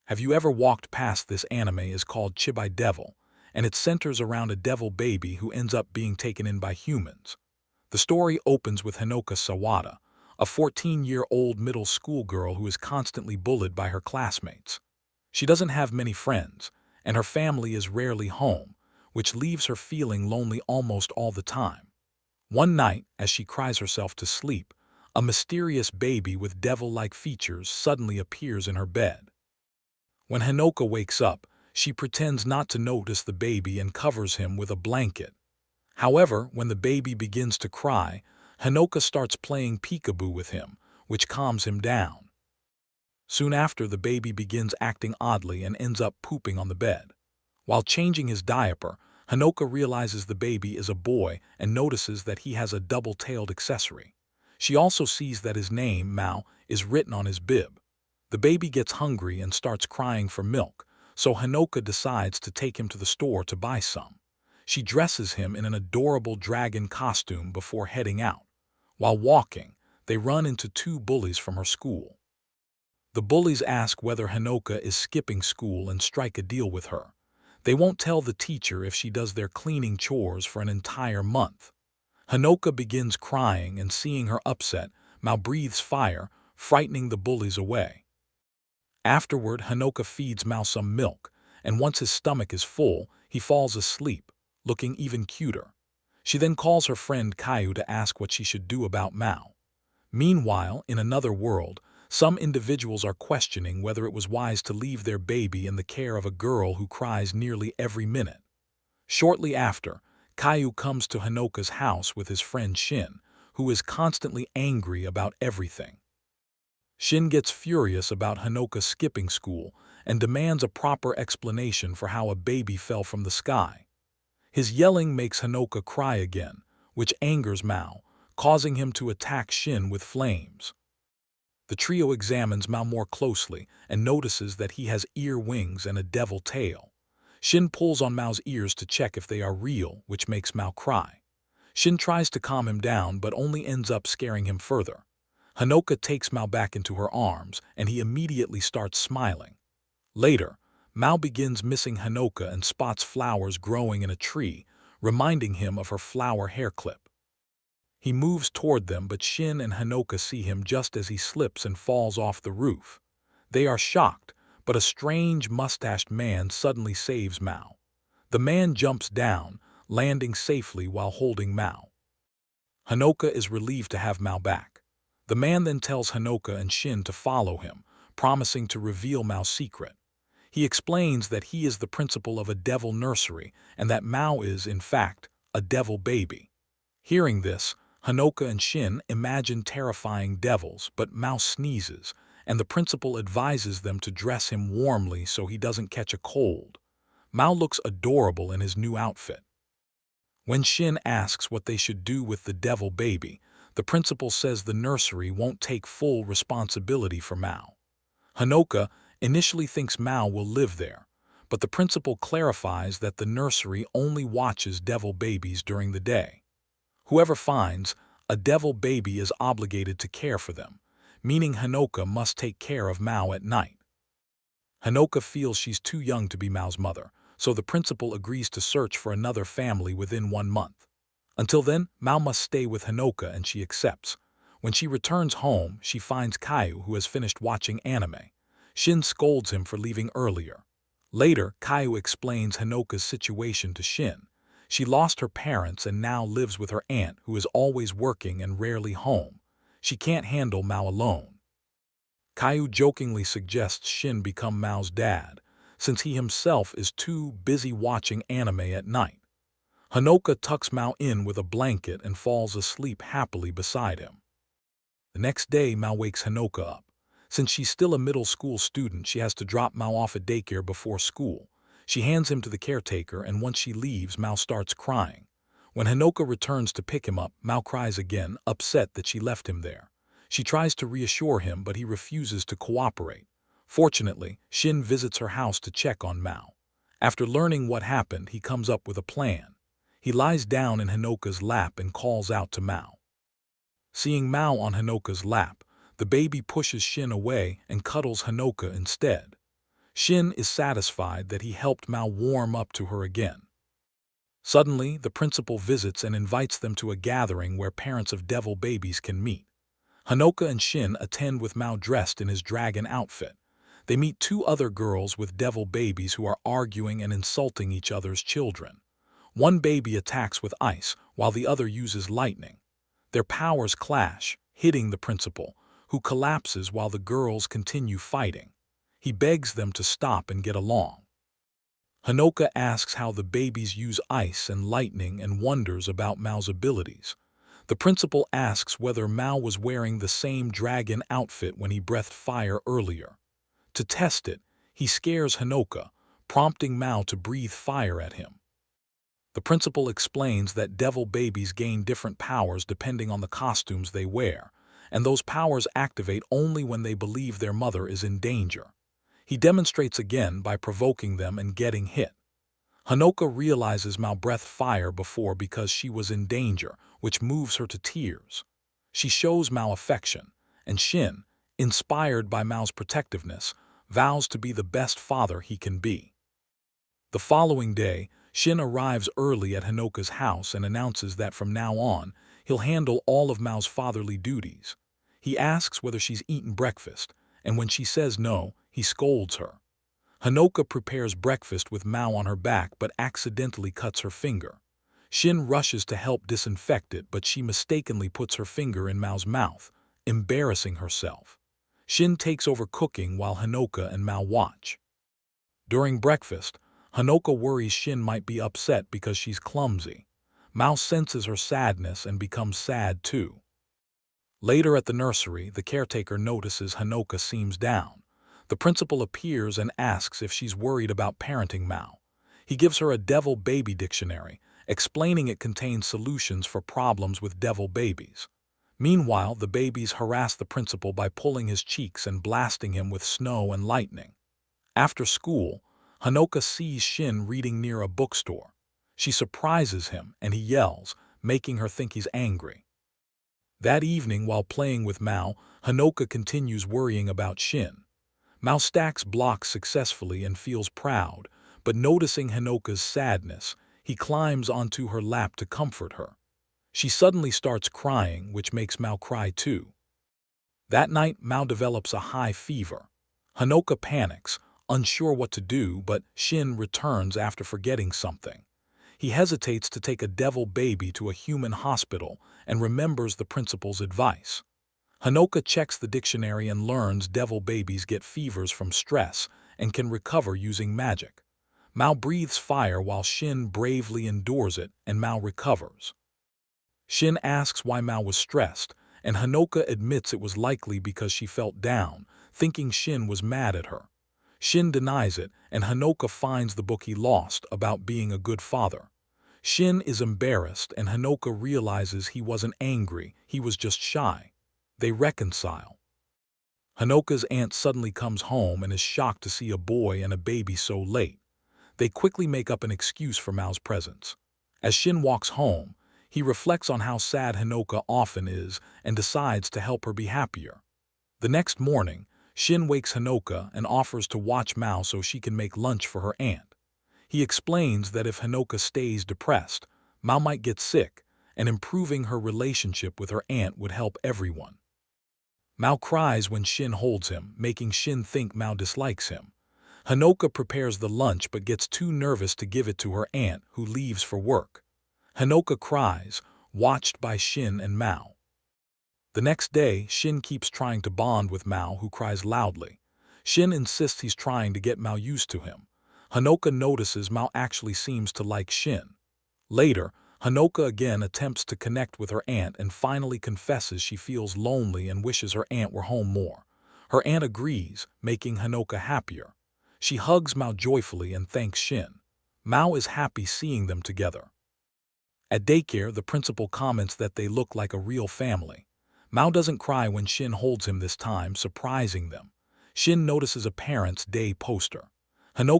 Have you ever walked past this anime is called Chibi Devil, and it centers around a devil baby who ends up being taken in by humans. The story opens with Hanoka Sawada, a 14-year-old middle school girl who is constantly bullied by her classmates. She doesn't have many friends, and her family is rarely home, which leaves her feeling lonely almost all the time. One night, as she cries herself to sleep, a mysterious baby with devil-like features suddenly appears in her bed. When Hanoka wakes up, she pretends not to notice the baby and covers him with a blanket. However, when the baby begins to cry, Hanoka starts playing peekaboo with him, which calms him down. Soon after, the baby begins acting oddly and ends up pooping on the bed. While changing his diaper, Hanoka realizes the baby is a boy and notices that he has a double-tailed accessory. She also sees that his name, Mao, is written on his bib. The baby gets hungry and starts crying for milk, so Hanoka decides to take him to the store to buy some. She dresses him in an adorable dragon costume before heading out. While walking, they run into two bullies from her school. The bullies ask whether Hanoka is skipping school and strike a deal with her. They won't tell the teacher if she does their cleaning chores for an entire month. Hanoka begins crying, and seeing her upset, Mao breathes fire, frightening the bullies away. Afterward, Hanoka feeds Mao some milk, and once his stomach is full, he falls asleep, looking even cuter. She then calls her friend Caillou to ask what she should do about Mao. Meanwhile, in another world, some individuals are questioning whether it was wise to leave their baby in the care of a girl who cries nearly every minute. Shortly after, Caillou comes to Hanoka's house with his friend Shin, who is constantly angry about everything. Shin gets furious about Hanoka skipping school and demands a proper explanation for how a baby fell from the sky. His yelling makes Hanoka cry again, which angers Mao, causing him to attack Shin with flames. The trio examines Mao more closely and notices that he has ear wings and a devil tail. Shin pulls on Mao's ears to check if they are real, which makes Mao cry. Shin tries to calm him down but only ends up scaring him further. Hanoka takes Mao back into her arms, and he immediately starts smiling. Later, Mao begins missing Hanoka and spots flowers growing in a tree, reminding him of her flower hair clip. He moves toward them, but Shin and Hanoka see him just as he slips and falls off the roof. They are shocked, but a strange mustached man suddenly saves Mao. The man jumps down, landing safely while holding Mao. Hanoka is relieved to have Mao back. The man then tells Hanoka and Shin to follow him, promising to reveal Mao's secret. He explains that he is the principal of a devil nursery and that Mao is, in fact, a devil baby. Hearing this, Hanoka and Shin imagine terrifying devils, but Mao sneezes, and the principal advises them to dress him warmly so he doesn't catch a cold. Mao looks adorable in his new outfit. When Shin asks what they should do with the devil baby, the principal says the nursery won't take full responsibility for Mao. Hanoka initially thinks Mao will live there, but the principal clarifies that the nursery only watches devil babies during the day. Whoever finds a devil baby is obligated to care for them, meaning Hanoka must take care of Mao at night. Hanoka feels she's too young to be Mao's mother, so the principal agrees to search for another family within 1 month. Until then, Mao must stay with Hanoka, and she accepts. When she returns home, she finds Caillou, who has finished watching anime. Shin scolds him for leaving earlier. Later, Caillou explains Hanoka's situation to Shin. She lost her parents and now lives with her aunt, who is always working and rarely home. She can't handle Mao alone. Caillou jokingly suggests Shin become Mao's dad, since he himself is too busy watching anime at night. Hanoka tucks Mao in with a blanket and falls asleep happily beside him. The next day, Mao wakes Hanoka up. Since she's still a middle school student, she has to drop Mao off at daycare before school. She hands him to the caretaker, and once she leaves, Mao starts crying. When Hanoka returns to pick him up, Mao cries again, upset that she left him there. She tries to reassure him, but he refuses to cooperate. Fortunately, Shin visits her house to check on Mao. After learning what happened, he comes up with a plan. He lies down in Hanoka's lap and calls out to Mao. Seeing Mao on Hanoka's lap, the baby pushes Shin away and cuddles Hanoka instead. Shin is satisfied that he helped Mao warm up to her again. Suddenly, the principal visits and invites them to a gathering where parents of devil babies can meet. Hanoka and Shin attend with Mao dressed in his dragon outfit. They meet two other girls with devil babies who are arguing and insulting each other's children. One baby attacks with ice, while the other uses lightning. Their powers clash, hitting the principal, who collapses while the girls continue fighting. He begs them to stop and get along. Hanoka asks how the babies use ice and lightning and wonders about Mao's abilities. The principal asks whether Mao was wearing the same dragon outfit when he breathed fire earlier. To test it, he scares Hanoka, prompting Mao to breathe fire at him. The principal explains that devil babies gain different powers depending on the costumes they wear, and those powers activate only when they believe their mother is in danger. He demonstrates again by provoking them and getting hit. Hanoka realizes Mao breathed fire before because she was in danger, which moves her to tears. She shows Mao affection, and Shin, inspired by Mao's protectiveness, vows to be the best father he can be. The following day, Shin arrives early at Hanoka's house and announces that from now on, he'll handle all of Mao's fatherly duties. He asks whether she's eaten breakfast, and when she says no, he scolds her. Hanoka prepares breakfast with Mao on her back but accidentally cuts her finger. Shin rushes to help disinfect it, but she mistakenly puts her finger in Mao's mouth, embarrassing herself. Shin takes over cooking while Hanoka and Mao watch. During breakfast, Hanoka worries Shin might be upset because she's clumsy. Mao senses her sadness and becomes sad too. Later at the nursery, the caretaker notices Hanoka seems down. The principal appears and asks if she's worried about parenting Mao. He gives her a devil baby dictionary, explaining it contains solutions for problems with devil babies. Meanwhile, the babies harass the principal by pulling his cheeks and blasting him with snow and lightning. After school, Hanoka sees Shin reading near a bookstore. She surprises him and he yells, making her think he's angry. That evening, while playing with Mao, Hanoka continues worrying about Shin. Mao stacks blocks successfully and feels proud, but noticing Hanoka's sadness, he climbs onto her lap to comfort her. She suddenly starts crying, which makes Mao cry too. That night, Mao develops a high fever. Hanoka panics, unsure what to do, but Shin returns after forgetting something. He hesitates to take a devil baby to a human hospital and remembers the principal's advice. Hanoka checks the dictionary and learns devil babies get fevers from stress and can recover using magic. Mao breathes fire while Shin bravely endures it, and Mao recovers. Shin asks why Mao was stressed, and Hanoka admits it was likely because she felt down, thinking Shin was mad at her. Shin denies it, and Hanoka finds the book he lost about being a good father. Shin is embarrassed, and Hanoka realizes he wasn't angry, he was just shy. They reconcile. Hanoka's aunt suddenly comes home and is shocked to see a boy and a baby so late. They quickly make up an excuse for Mao's presence. As Shin walks home, he reflects on how sad Hanoka often is and decides to help her be happier. The next morning, Shin wakes Hanoka and offers to watch Mao so she can make lunch for her aunt. He explains that if Hanoka stays depressed, Mao might get sick, and improving her relationship with her aunt would help everyone. Mao cries when Shin holds him, making Shin think Mao dislikes him. Hanoka prepares the lunch but gets too nervous to give it to her aunt, who leaves for work. Hanoka cries, watched by Shin and Mao. The next day, Shin keeps trying to bond with Mao, who cries loudly. Shin insists he's trying to get Mao used to him. Hanoka notices Mao actually seems to like Shin. Later, Hanoka again attempts to connect with her aunt and finally confesses she feels lonely and wishes her aunt were home more. Her aunt agrees, making Hanoka happier. She hugs Mao joyfully and thanks Shin. Mao is happy seeing them together. At daycare, the principal comments that they look like a real family. Mao doesn't cry when Shin holds him this time, surprising them. Shin notices a Parents' Day poster. Hanoka